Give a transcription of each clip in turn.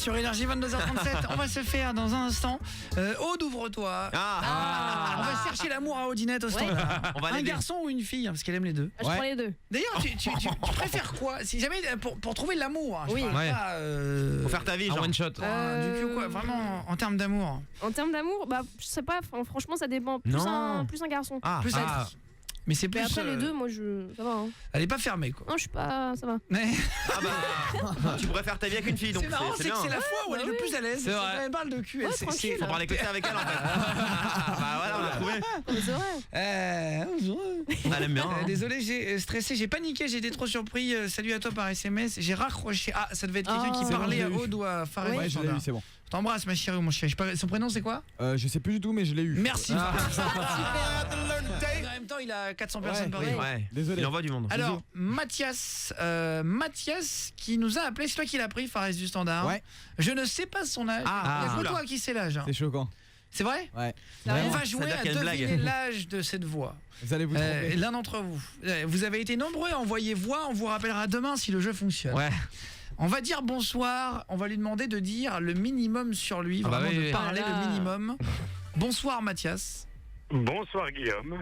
sur Énergie 22h37. On va se faire dans un instant. Aude, ouvre-toi. On va chercher l'amour à Audinette au standard. On va un garçon ou une fille, parce qu'elle aime les deux. Je prends les deux. D'ailleurs, tu préfères quoi? Si jamais pour trouver l'amour, hein, oui. Pour faire ta vie, genre one shot. Du coup, quoi, vraiment en termes d'amour. En termes d'amour, bah je sais pas, franchement ça dépend. Plus un garçon. Plus mais c'est plus. Mais après les deux, moi ça va. Hein. Elle est pas fermée quoi. Non, je suis pas, ça va. Mais tu pourrais faire ta vie avec une fille, donc c'est marrant, c'est que c'est la fois où elle est le plus à l'aise. C'est vrai. Elle parle de cul. Tranquille. faut parler que ça avec elle en fait. Bah voilà, on l'a trouvé. C'est vrai. Elle aime bien. Désolé, j'ai stressé, j'ai paniqué, j'ai été trop surpris. Salut à toi par SMS, j'ai raccroché. Ah, ça devait être quelqu'un qui parlait à Aude ou à Farid. Ouais, je l'ai eu, c'est bon. T'embrasses ma chérie ou mon chéri. Son prénom c'est quoi? Je sais plus du tout, mais je l'ai eu. Merci. En même temps, il a 400 personnes par jour. Ouais. Désolé. Il envoie du monde. Alors, Mathias qui nous a appelé, c'est toi qui l'as pris, Fares du Standard. Ouais. Je ne sais pas son âge. Il y a que toi qui sais l'âge. C'est choquant. C'est vrai? Ouais. On va jouer à deviner l'âge de cette voix. Vous allez vous tromper. L'un d'entre vous. Vous avez été nombreux à envoyer voix, on vous rappellera demain si le jeu fonctionne. Ouais. On va dire bonsoir, on va lui demander de dire le minimum sur lui, vraiment de parler le minimum. Bonsoir Mathias. Bonsoir Guillaume.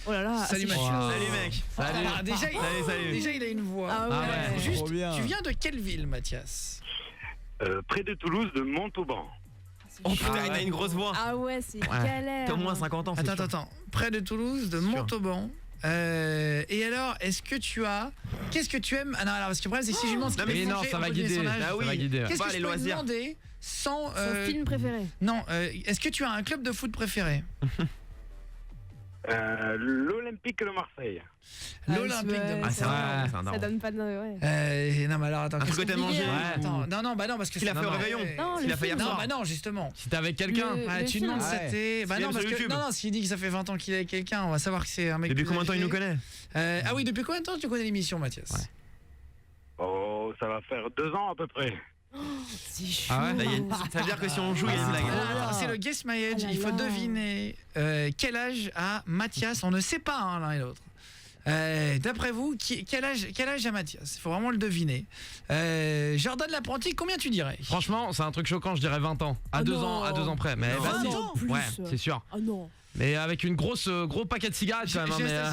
Oh là là. Salut Mathias. Salut mec. Salut. Déjà il a une voix. Ah ouais. Juste, tu viens de quelle ville Mathias? Près de Toulouse, de Montauban. Oh putain, il a une grosse voix. Ah ouais, c'est galère. T'as au moins 50 ans. Attends. Près de Toulouse, de Montauban. Et alors, est-ce que tu as... Qu'est-ce que tu aimes? Ah non, alors parce que après, c'est si je lui demande ce qu'il aime manger, ça on va peut donner guider. son âge. Ça va guider. Qu'est-ce que les je peux lui loisirs. demander sans... Son film préféré? Non, est-ce que tu as un club de foot préféré? L'Olympique de Marseille. L'Olympique de Marseille. Ça donne pas de... non mais alors attends, un truc que t'as mangé. Attends, non parce que il a fait au réveillon. Il a fait hier soir. Non, non, justement. Si t'es avec quelqu'un, tu demandes si c'était... Bah non, parce que non, s'il dit que ça fait 20 ans qu'il est avec quelqu'un, on va savoir que c'est un mec. Depuis combien de temps il nous connaît? Ah oui, depuis combien de temps tu connais l'émission, Mathias? Oh, ça va faire 2 ans à peu près. C'est chaud. Ah ouais. Ça veut dire que si on joue, il y a une blague. C'est le Guess My Age, il faut deviner quel âge a Mathias, on ne sait pas hein, l'un et l'autre. D'après vous, quel âge a Mathias? Il faut vraiment le deviner. Jordan l'apprenti, combien tu dirais? franchement, c'est un truc choquant, je dirais 20 ans. À 2 ans près. Mais vas-y. Ouais, c'est sûr. Oh non. Mais avec une gros paquet de cigarettes quand même. J'ai Mais,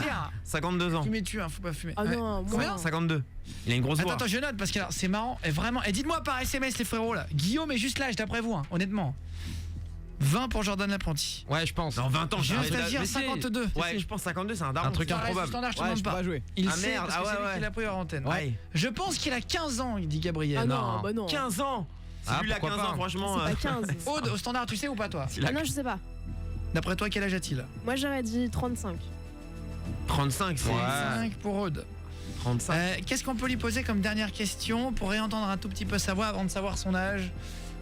52 ans. Fumez-tu, hein, faut pas fumer. Ah non, combien? 52. Il a une grosse voix. Attends, je note parce que c'est marrant. Et vraiment, dites-moi par SMS les frérots là. Guillaume est juste l'âge d'après vous, hein, honnêtement. 20 pour Jordan l'apprenti. Ouais, je pense. Non, 20 ans, je vais dire 52. Ouais, je pense 52, c'est un daron. Un truc improbable. Standard, je te Ouais, demande je peux pas. pas jouer. Il Ah sait merde, parce que c'est lui qui l'a pris hors antenne. Ouais. Je pense qu'il a 15 ans, il dit Gabriel. Ah non, bah non. 15 ans. Si lui il a 15 ans, franchement. C'est pas 15. Aude, au standard, tu sais ou pas toi? Ah non, je sais pas. D'après toi, quel âge a-t-il? Moi j'aurais dit 35. 35, c'est 5 pour Aude. 35. Qu'est-ce qu'on peut lui poser comme dernière question pour réentendre un tout petit peu sa voix avant de savoir son âge?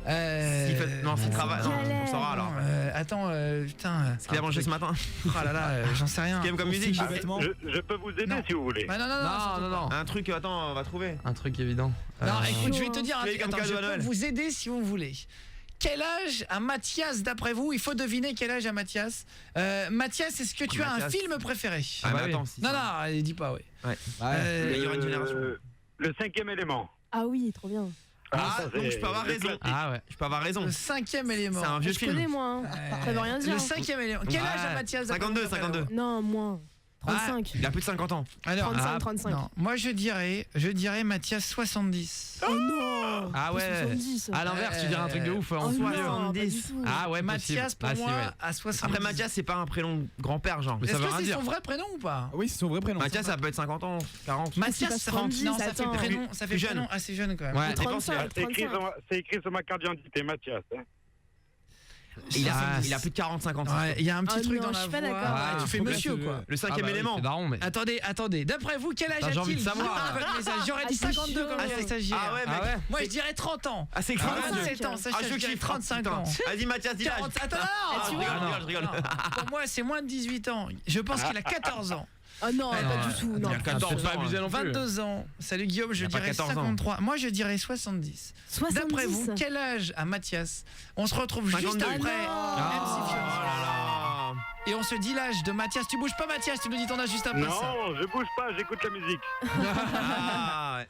Non, s'il travaille, non, on saura alors. Attends, putain. Ce qu'il a mangé ce matin. Oh là là, j'en sais rien. Ce qu'il aime comme musique. Je peux vous aider si vous voulez. Bah non. Un truc, attends, on va trouver. Un truc évident. Non, écoute, je vais te dire un truc. comme Attends, je cadeau à peux Noël. vous aider si vous voulez. Quel âge a Mathias d'après vous? Il faut deviner quel âge a Mathias. Mathias, est-ce que tu as un film préféré? Ah bah attends, si Non, dis pas, oui. Il y aura une génération. Le 5e élément. Ah oui, trop bien. Donc je peux avoir raison. Ah ouais. Je peux avoir raison. Le 5e élément. C'est un vieux Je film. connais moi. Ça veut rien dire. Le 5e élément. Quel âge a Mathias? 52. Non, moins. 35. Il a plus de 50 ans. Alors, 35. Non, moi je dirais Mathias 70. Oh non. Ah ouais. 70. À l'inverse, tu dirais un truc de ouf en Oh soi. non, pas du tout. Ah ouais, Mathias pour moi à 70. Après Mathias, c'est pas un prénom grand-père genre. Mais ça Est-ce veut que rien c'est dire. son vrai prénom ou pas? Oui, c'est son vrai prénom. Mathias, ça peut être 50 ans, 40. Mathias, c'est pas 70, non, ça fait attends. prénom, ça fait Plus prénom jeune. assez jeune quand même. Ouais. 35. C'est écrit sur ma carte d'identité, Mathias. Il a plus de 40-50 ans. Ouais, il y a un petit Ah truc non, dans je la suis pas voix. d'accord. Ouais, tu fais monsieur quoi. Le 5e élément. C'est daron, mais. Attendez. D'après vous, quel âge J'ai a-t-il? envie de savoir. J'aurais dit Ah, c'est 52 comme chaud. les stagiaires. Ah ouais, mec. Moi je dirais 30 ans. Ah, c'est 37 ans, Sacha, Ah, je dirais 35 ans. Vas-y Mathias, dis l'âge. 40. Attends, Je rigole. non. Pour moi, c'est moins de 18 ans. Je pense qu'il a 14 ans. Ah non, pas du tout. Non. Il a 14 pas ans. abusé non plus. 22 ans. Salut Guillaume, je Il a pas dirais 14 ans. 53. Moi, je dirais 70. 70. D'après vous, quel âge a Mathias? On se retrouve juste 52. après Ah MC Oh Fiori. là là. Et on se dit l'âge de Mathias. Tu bouges pas Mathias, tu nous dis ton âge juste après ça. Non, je bouge pas, j'écoute la musique. Ah, ouais.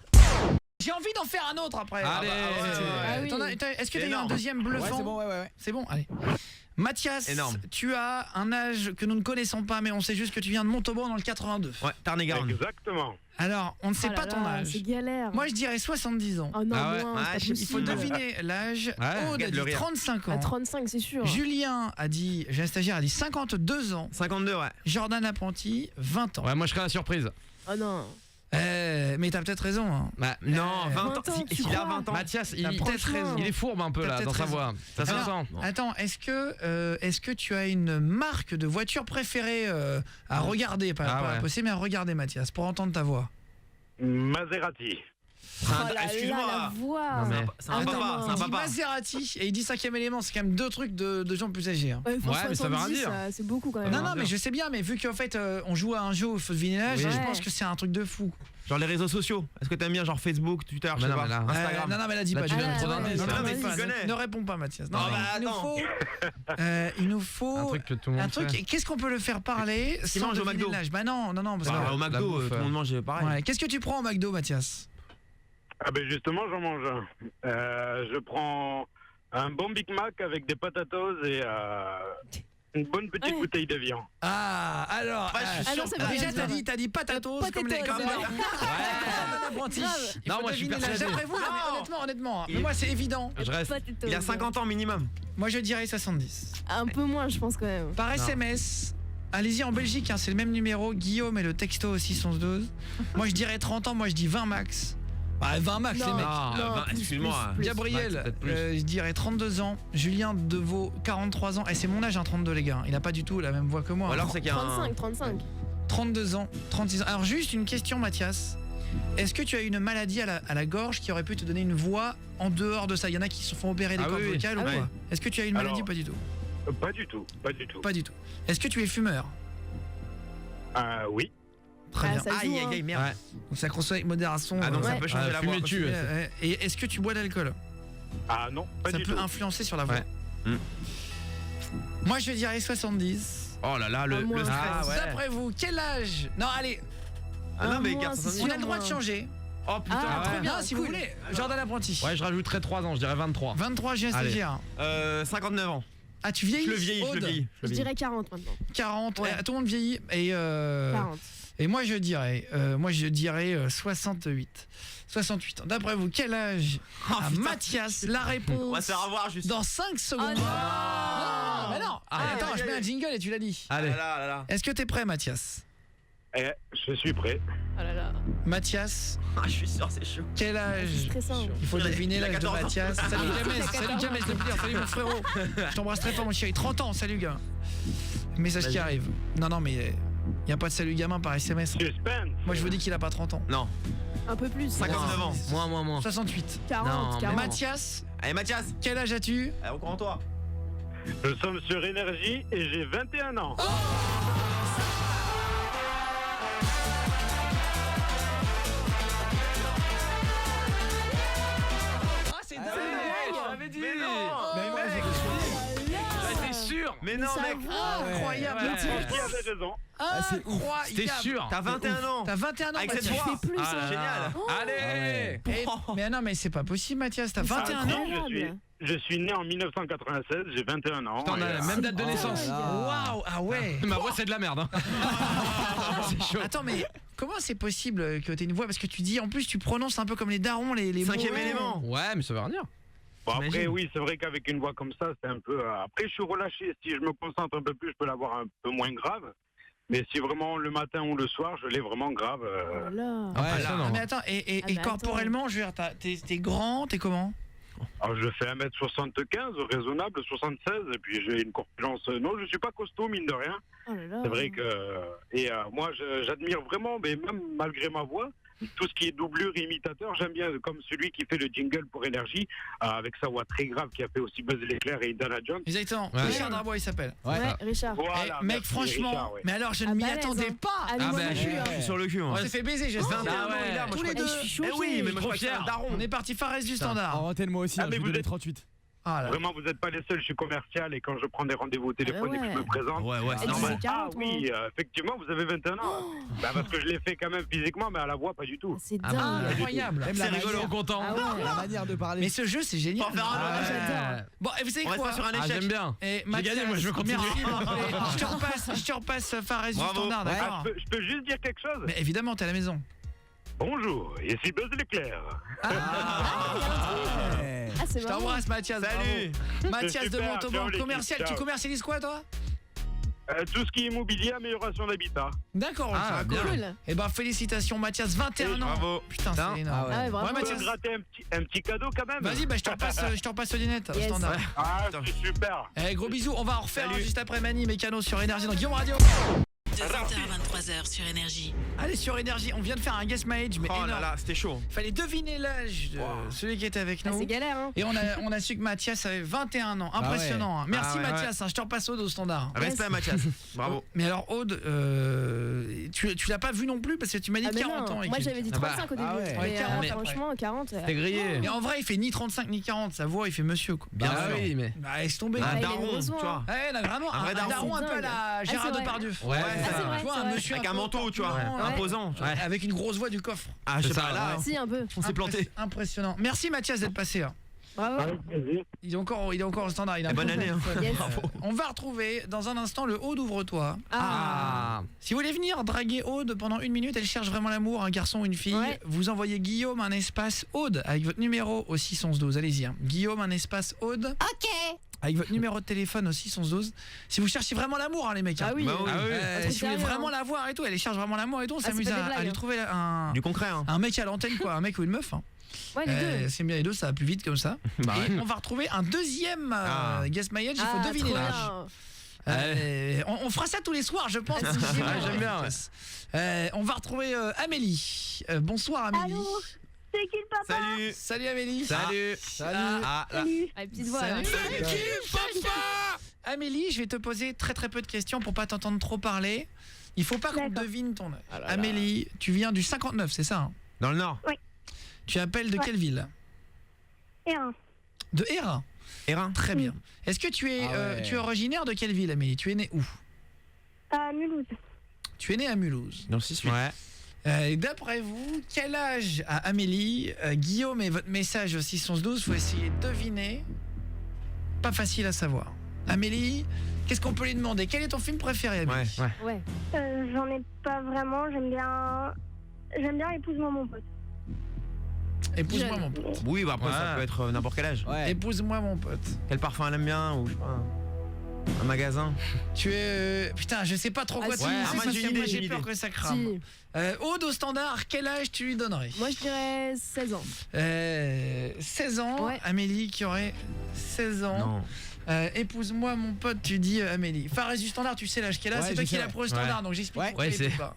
J'ai envie d'en faire un autre après. Allez. Est-ce que tu as eu un deuxième bluffant? Ouais, c'est bon, ouais. C'est bon, allez. Mathias, Énorme. tu as un âge que nous ne connaissons pas, mais on sait juste que tu viens de Montauban dans le 82. Ouais, Tarn-et-Garonne. Exactement. Alors, on ne sait Oh pas là ton là, âge. C'est galère. Moi, je dirais 70 ans. Oh non, Ah ouais. moins, Ouais, c'est pas Il faut possible. deviner l'âge. Ouais, Aude a regarde le dit rire. 35 À ans. 35, c'est sûr. Julien a dit, j'ai un stagiaire, a dit 52 ans. 52, ouais. Jordan Apprenti, 20 ans. Ouais, moi je serais la surprise. Oh non. Mais t'as peut-être raison. Hein. Bah, Non, 20 ans. 20 ans, tu S'il a crois 20 ans. Mathias, T'as peut-être franchement. raison. il est fourbe un peu T'as là peut-être dans sa raison. voix. Ça se Alors, sent. attends, est-ce que tu as une marque de voiture préférée à regarder, pas Ah à ouais. posséder, mais à regarder, Mathias, pour entendre ta voix? Maserati. Oh là là, Excuse-moi. la voix. Non, mais- C'est un Ah papa, non. c'est un Il dit papa. Maserati et il dit 5e élément, c'est quand même deux trucs de gens plus âgés. Hein. Ouais, faut Ouais, mais ça veut rien 70, dire. C'est beaucoup quand même. Non, non, mais je sais bien, mais vu qu'en fait on joue à un jeu où il faut deviner l'âge, Oui. je Ouais. pense que c'est un truc de fou. Genre les réseaux sociaux. Est-ce que t'aimes bien genre Facebook, Twitter, je sais non, pas, mais là- Instagram? Non, mais elle a dit Là, pas tu du donnes tout. trop ouais, d'indices. ouais, Non, ouais, mais ouais, pas, tu connais. ne réponds pas, Mathias. Non, Oh, mais bah, il nous attends. faut, il nous faut Un truc que tout le monde un truc. fait. Qu'est-ce qu'on peut le faire parler Qu'il sans mange au deviner McDo. l'âge? Bah non, parce que- Bah, au la McDo, bouffe, tout le monde mange pareil. Ouais. Qu'est-ce que tu prends au McDo, Mathias? Ah ben justement, j'en mange un. Je prends un bon Big Mac avec des patatos et une bonne petite Ouais. bouteille de viande. Ah, alors. Ouais, je suis Ah non, ça veut déjà, rien dire. t'as dit patatos comme les Potatoes, comme ouais. apprenti. Grave. Non, moi, je suis persuadé. D'après vous, honnêtement. Mais moi, c'est évident. Je reste. Potatoes. Il a 50 ans minimum. Moi, je dirais 70. Un peu moins, je pense quand même. Par SMS. Allez-y en Belgique, hein, c'est le même numéro. Guillaume et le texto aussi 1112. Moi, je dirais 30 ans. Moi, je dis 20 max. Bah, 20 max, Non. les mecs. Non, bah, plus, excuse-moi. plus, plus. Gabriel, Max, peut-être plus. je dirais 32 ans. Julien Deveau, 43 ans. Et c'est mon âge, 32 les gars. Il a pas du tout la même voix que moi. Ou alors c'est qu'il y a un. 35. 32 ans, 36 ans. Alors juste une question, Mathias. Est-ce que tu as une maladie à la gorge qui aurait pu te donner une voix en dehors de ça? Il y en a qui se font opérer des Ah cordes oui, oui. vocales ou Ah quoi? ouais. Est-ce que tu as une maladie? Alors- Pas du tout. Pas du tout, pas du tout. Pas du tout. Est-ce que tu es fumeur? Oui. Très Ah, bien. ça joue, Aïe, hein. aïe, aïe, merde. Ouais. Donc ça consomme avec modération. Ah donc ça Ouais. peut changer la voix. fumer tu. Et est-ce que tu bois de l'alcool? Ah non, pas Ça du peut tout. influencer sur la voix. Ouais. Moi je dirais 70. Oh là là, Ah, le moi, stress. Ah ouais. D'après vous, quel âge? Non, allez, Ah non, mais moi, garde c'est 70. on sûr. a le droit de changer. Oh putain. Ah, ouais. trop bien, Non, si cool. vous voulez. Jordan Apprenti. Ouais, je rajouterais 3 ans, je dirais 23. 23, j'ai un Allez. stagiaire. 59 ans. Ah, tu vieillis? Je le vieillis, je Aude le vieillis. Je dirais 40 maintenant. 40. Ouais. Tout le monde vieillit. Et 40. Et moi je dirais 68. 68 ans. D'après vous, quel âge Oh, a putain. Mathias? La On va réponse se faire avoir juste. dans 5 secondes. Oh non. Non, mais non. Ah, Attends, aïe, je aïe, mets un aïe. jingle et tu l'as dit. Ah Allez. là là là. Est-ce que t'es prêt, Mathias? Je suis prêt. Oh là là. Mathias, Ah, je suis sûr, c'est chaud. quel C'est âge? stressant. Il faut Il a- deviner il a l'âge de 14 ans. Mathias. Salut James, Il a salut 14 James le plaisir, salut mon frérot. Je t'embrasse très fort mon chéri. 30 ans, salut gars. Message qui Vas-y. arrive. Non, mais il n'y a pas de salut gamin par SMS. Suspense. Moi je vous dis qu'il a pas 30 ans. Non, Un peu plus. 59 ans. Moins. 68. 40. Non, mais 40. Mathias, Allez, Mathias, quel âge as-tu? allez, encore en toi. Nous sommes sur Énergie et j'ai 21 ans. Ah, c'est dingue. J'avais dit. Mais non. Mais moi, mec. J'étais sûr. Mais non, ça mec. va. Incroyable. Ouais. Qui avait raison? c'est ouf. C'était Incroyable. sûr. T'as 21 ans. T'as 21 ans, Avec cette Mathias. voix. Tu fais plus, Ah hein. là là. Génial. Allez. Mais non, mais c'est pas possible, Mathias. T'as 21 ans. Incroyable. Je suis né en 1996, j'ai 21 ans. Putain, on a et, la même date de Oh naissance. là là. Waouh, ah ouais. Ma voix, c'est de la merde. Hein. C'est chaud. Attends, mais comment c'est possible que t'aies une voix? Parce que tu dis, en plus, tu prononces un peu comme les darons, les mots. Cinquième élément. Ouais, mais ça veut rien dire. Bon, après, T'imagines oui, c'est vrai qu'avec une voix comme ça, c'est un peu. Après, je suis relâché. Si je me concentre un peu plus, je peux l'avoir un peu moins grave. Mais si vraiment le matin ou le soir, je l'ai vraiment grave. Oh là. Ouais, ça, Ah, non. mais attends, et Ah, mais corporellement, je veux dire, t'es grand, t'es comment? Alors, je fais 1m75, raisonnable, 76, et puis j'ai une corpulence. Non, je suis pas costaud, mine de rien. Oh là là. C'est vrai que. Et moi, j'admire vraiment, mais même malgré ma voix, tout ce qui est doublure, imitateur, j'aime bien, comme celui qui fait le jingle pour Énergie, avec sa voix très grave, qui a fait aussi Buzz l'éclair et Indiana Jones. Exactement. Ouais. Richard Darbois, il s'appelle. Ouais, Richard. Voilà, Eh, mec, merci, franchement, Richard, ouais. mais alors je ne Ah, m'y balèze, attendais hein. pas. Ah, mais Ah moi bah, non plus, hein. Je suis sur le cul, moi. On s'est fait baiser, j'espère. 21 ans, il a, moi, Tous je les crois deux. Je suis Eh choquée. oui, mais moi je Trop crois que c'est fier. un daron. On est parti Fares du En standard. antenne, moi aussi, Ah, hein, mais je vous vous donne êtes- 38. Ah là. Vraiment, vous n'êtes pas les seuls, je suis commercial et quand je prends des rendez-vous téléphoniques, ouais. je me présente. Ouais, c'est Et normal. c'est 40, oui, effectivement, vous avez 21 ans. Parce que je l'ai fait quand même physiquement, mais à la voix, pas du tout. C'est Ah dingue. bah, Incroyable. Même C'est la rigolo, manière- content. Ah ouais. La manière de parler. Mais ce jeu, c'est génial. Faut en faire un Ah autre. ouais. j'adore. Bon, et vous savez On reste quoi pas sur un Ah, échec. j'aime bien. Et J'ai gagné, moi je veux continuer. Merci. Je te repasse Fares du Bravo. standard, d'accord. Je peux juste dire quelque chose. Mais évidemment, t'es à la maison. Bonjour, ici Buzz l'éclair. Ouais. Ah, c'est Je marrant. t'embrasse, Mathias. Salut. Bravo. Mathias de Super, Montauban, ciao, l'équipe, commercial. Tu ciao. commercialises quoi, toi? Tout ce qui est immobilier, amélioration d'habitat. D'accord, Ah, ok. bien. Cool. Eh ben, félicitations, Mathias, 21 ans. Bravo. Putain, Putain. c'est énorme. Ah ouais. Ah ouais, bravo. Ouais, Je Mathias. peux gratter un petit cadeau quand même. Vas-y, bah, je te repasse le dinette au Yes. standard. Ah, c'est super. Eh, gros bisous, on va en refaire un Salut. juste après Mani Mécano sur Énergie dans Guillaume Radio. De 20h à 23h sur Énergie. Allez, sur Énergie, on vient de faire un guess my age, mais Oh là énorme. là, c'était chaud. Fallait deviner l'âge de celui qui était avec Ah, nous. c'est galère, hein. Et on a su que Mathias avait 21 ans. Impressionnant. Hein. Merci Ah ouais, Mathias, hein, je te repasse Aude au standard. Respect à Mathias. Bravo. Mais alors Aude, tu l'as pas vu non plus parce que tu m'as dit Ah, mais 40 non. ans. et Moi que- j'avais dit Ah bah. 35 au début. Ah ouais. Mais 40 après. franchement, 40. C'était grillé. Mais en vrai, il fait ni 35 ni 40. Sa voix, il fait monsieur quoi. Bien Bah sûr. oui, mais. Bah, laisse tomber. Ah, Un il est daron, besoin. tu vois. Ouais, là, vraiment, Un vrai daron. un peu à la Gérard c'est vrai. Depardieu. Ouais, Ah, c'est vrai, Tu vois, c'est un vrai. monsieur Avec un un peu manteau, tu vois. corpulent, Imposant. Ouais. avec une grosse voix du coffre. Ah, je sais C'est pas, ça, là. Si, un peu. On s'est planté. Impressionnant. Merci Mathias d'être passé. Hein. Bravo. Il est encore au standard. Il a un Bonne peu- année. Hein. Yes. On va retrouver dans un instant le Aude ouvre-toi. Ah. Si vous voulez venir draguer Aude pendant 1 minute, elle cherche vraiment l'amour, un garçon ou une fille. Ouais. Vous envoyez Guillaume un espace Aude avec votre numéro au 612. Allez-y. Hein. Guillaume un espace Aude. Ok. Avec votre numéro de téléphone au 612. Si vous cherchez vraiment l'amour, hein, les mecs. hein. Ah oui. Bah oui. Ah oui. Un truc Si vous voulez sérieux, vraiment hein. la voir et tout, elle cherche vraiment l'amour et tout, on Ah, c'est s'amuse pas des à blagues, lui hein. trouver un Du concret, hein. mec à l'antenne, quoi. Un mec ou une meuf. Hein. Ouais, les deux. C'est bien les deux, ça va plus vite comme ça. Bah Et on va retrouver un deuxième Ah. Guess My Age, il faut Ah, deviner trop l'âge. bien. On fera ça tous les soirs, je pense. J'aime bien, ouais. On va retrouver Amélie. Bonsoir Amélie. Allô, c'est qui le papa? Salut. Salut Amélie. Salut. Ah, Ah, là. Salut. Ah, petite voix. là. Salut. Amélie, je vais te poser très très peu de questions pour pas t'entendre trop parler. Il faut pas qu'on D'accord. devine ton âge. Ah là là. Amélie, tu viens du 59, c'est ça hein? Dans le Nord. Tu appelles de Ouais. quelle ville? Et un. De Hérin. Hérin. Très bien. Est-ce que tu es, Ah ouais. tu es originaire de quelle ville Amélie? Tu es née où? À Mulhouse. Tu es née à Mulhouse. Dans le 6-8. Ouais. D'après vous, quel âge a Amélie? Guillaume et votre message au 612, faut essayer de deviner. Pas facile à savoir. Amélie, qu'est-ce qu'on peut lui demander? Quel est ton film préféré Amélie? Ouais. Ouais. J'en ai pas vraiment. J'aime bien Épouse-moi mon pote. Épouse-moi Jeune. mon pote. Oui, bah après, Ouais. ça peut être n'importe quel âge. Ouais. Épouse-moi mon pote. Quel parfum elle aime bien ou je sais pas. Un magasin. Tu es... Putain, je sais pas trop quoi Ah, te si, dire, si, parce si, que si, moi j'ai j'ai une peur idée. que ça crame. Si. Aude au standard, quel âge tu lui donnerais? Moi je dirais 16 ans. 16 ans, Ouais. Amélie qui aurait 16 ans. Non. Épouse-moi mon pote, tu dis Amélie. Fares du standard, tu sais l'âge qu'elle a, Ouais, c'est toi je qui sais, l'as pro au standard, ouais. donc j'explique Ouais. pourquoi Ouais, il peut c'est- pas.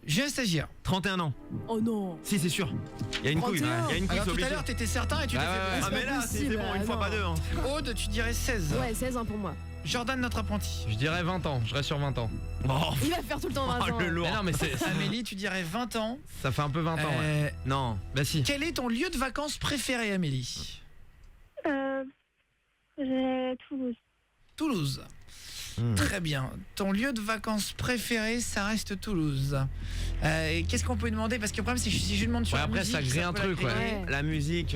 J'ai un stagiaire. 31 ans. Oh non. Si, c'est sûr. Il y a une couille. 31. Il y a une couille, Alors c'est tout à obligé. l'heure t'étais certain et tu t'es Ouais, fait ouais, Ah, C'est mais pas là, c'est possible, bon, une fois non. pas deux. Hein. Aude, tu dirais 16. Ouais, 16 ans pour moi. Jordan, notre apprenti. Je dirais 20 ans. Je reste sur 20 ans. Oh, Il va faire tout le temps 20 ans. le lourd. Mais non, mais Amélie, tu dirais 20 ans. ça fait un peu 20 ans. Ouais. Non. Bah si. Quel est ton lieu de vacances préféré, Amélie? J'ai Toulouse. Toulouse. Très bien. Ton lieu de vacances préféré, ça reste Toulouse. Et qu'est-ce qu'on peut lui demander? Parce que le problème, c'est que si je lui demande sur Ouais, la après, musique, ça grille un peut la truc, ouais. griller. Ouais. La musique.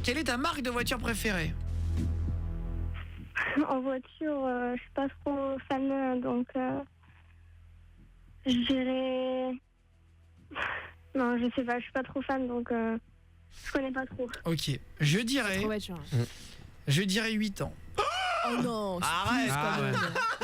Quelle est ta marque de voiture préférée? En voiture, je suis pas trop fan, donc je dirais. Non, je sais pas, je suis pas trop fan, donc je connais pas trop. Ok. Je dirais Trop voiture. 8 ans. Oh non. Arrête. Ah ouais.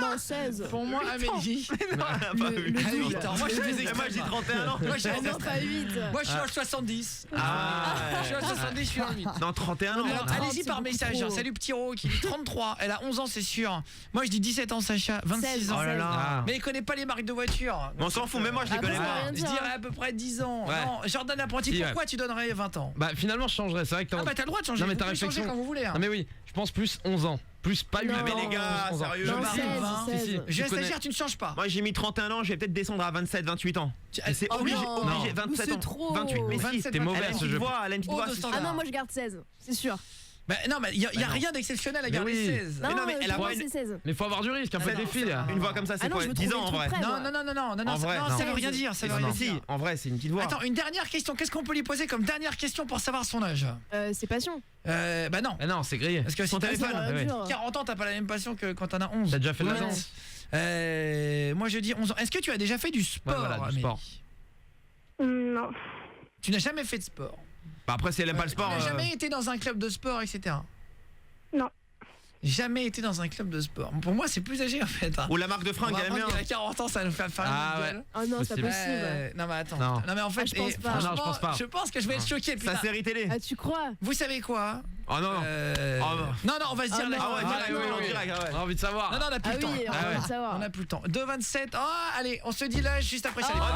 Non, 16. Pour moi, Amélie. Le 8 ans. Moi, je suis des Et moi, j'ai extrêmes. 31 ans. Moi, je suis Ah des non, pas 8. Moi, je suis en 70. Ah. Je suis en 70, je suis en 8. Non, 31 ans. Alors, 30, allez-y c'est par beaucoup message. trop. Salut petit Ro qui dit 33. Elle a 11 ans, c'est sûr. Moi, je dis 17 ans, Sacha. 26 16. ans. Oh là là. Ah. Mais il connaît pas les marques de voiture. On s'en fout, mais moi, je les Ah, connais bon, pas. rien Je dire, dirais hein. à peu près 10 ans. Ouais. Non, Jordan Apprenti, Si, pourquoi tu donnerais 20 ans? Bah finalement je changerais. C'est vrai que t'as. Ah bah t'as le droit de changer. Non, mais vous ta pouvez changer réflexion- quand vous voulez. hein. Non mais oui, je pense plus 11 ans. Plus pas 8 Non. ans. Mais les gars, plus 11 ans. sérieux. Non, Je 16, parle, 16. Si, si. Je Tu connais- stagiaire, tu ne changes pas. Moi, j'ai mis 31 ans, je vais peut-être descendre à 27, 28 ans. Et c'est Oh obligé, non. obligé, Non. 27 C'est ans. trop. 28, mais si. 27, T'es mauvais Elle a une ce petite jeu. voix, elle a une petite Oh, voix. de c'est standard. Ah non, moi je garde 16. C'est sûr. Bah non, mais il y a rien d'exceptionnel à garder 16. Non, mais elle a pas une- c'est 16. Mais faut avoir du risque, un peu des filles. Une voix comme ça, c'est quoi 10 ans en vrai? Non, En vrai, ça veut rien dire, ça veut rien Si, dire. en vrai, c'est une petite voix. Attends, une dernière question, qu'est-ce qu'on peut lui poser comme dernière question pour savoir son âge? C'est passion. Bah non. Ah non, c'est grillé. Parce que si Son t'as téléphone, ouais. 40 ans, t'as pas la même passion que quand t'en as 11. T'as déjà fait de la Ouais. danse? Moi je dis 11 ans. Est-ce que tu as déjà fait du sport, Ouais, voilà, du Amélie? sport. Non. Tu n'as jamais fait de sport? Bah après, si elle aime pas le sport. Tu n'as jamais été dans un club de sport, etc. Non. Jamais été dans un club de sport. Pour moi, c'est plus âgé en fait. Hein. Ou la marque de fringues, elle aime bien. Il a 40 ans, ça nous fait faire Ah une ouais. gueule. Oh non, c'est pas possible. Non mais attends. Non. Non mais en fait, je pense pas. franchement, Non, je pense pas. je pense que je vais être choqué. Sa Putain. série télé. Ah, tu crois? Vous savez quoi? Oh non, non. Non, on va se dire Ah là. non. Ah ouais, direct, non, ouais, non, en direct, ah ouais. On a envie de savoir. Non, on a plus Ah le temps. oui, on Ah va ouais. le savoir. On a plus le temps. 2,27. Oh, allez, on se dit là juste après ça. Oh les gars.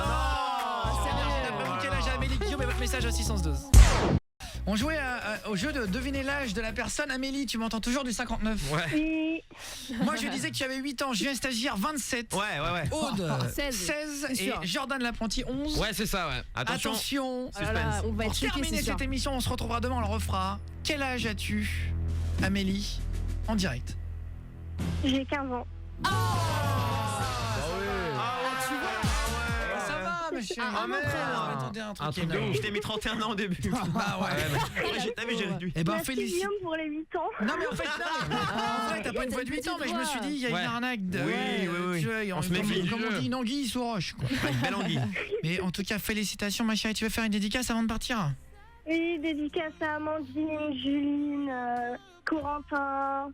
non, sérieux. D'après vous, quel âge a Amélie Guillaume et votre message au 612. On jouait au jeu de deviner l'âge de la personne. Amélie, tu m'entends toujours du 59? Ouais. Oui. Moi, je disais que tu avais 8 ans. Julien Stagiaire, 27. Ouais. Aude, 16. 16. C'est Et sûr. Jordan L'Apprenti, 11. Ouais, c'est ça, ouais. Attention. Oh là là, on va Pour être choqués, terminer c'est sûr. cette émission, on se retrouvera demain, on le refera. Quel âge as-tu, Amélie, en direct? J'ai 15 ans. Ça va, monsieur? Ah, merde. Attendez, un truc Un truc de énorme. ouf. Je t'ai mis 31 ans au début. Ah ouais. T'as vu, j'ai réduit. Eh ben, Merci félicite. Guillaume pour les 8 ans. Non mais en fait, en vrai, t'as pas une voix de 8 ans, mais je me suis dit, il y a une Ouais. arnaque de... Oui, oui. tu vois, On se méfie. comme on dit, une anguille sous roche, quoi. Une belle anguille. Mais en tout cas, félicitations, ma chérie. Tu veux faire une dédicace avant de partir? Oui, dédicace à Amandine, Juline, Corentin,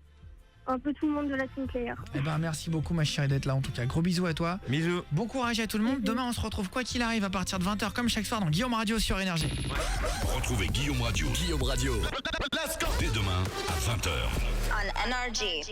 un peu tout le monde de la Sinclair. Eh ben, merci beaucoup, ma chérie, d'être là. En tout cas, gros bisous à toi. Bisous. Bon courage à tout le monde. Demain, on se retrouve quoi qu'il arrive à partir de 20h, comme chaque soir, dans Guillaume Radio sur Énergie. Retrouvez Guillaume Radio. Dès demain à 20h. On Energy.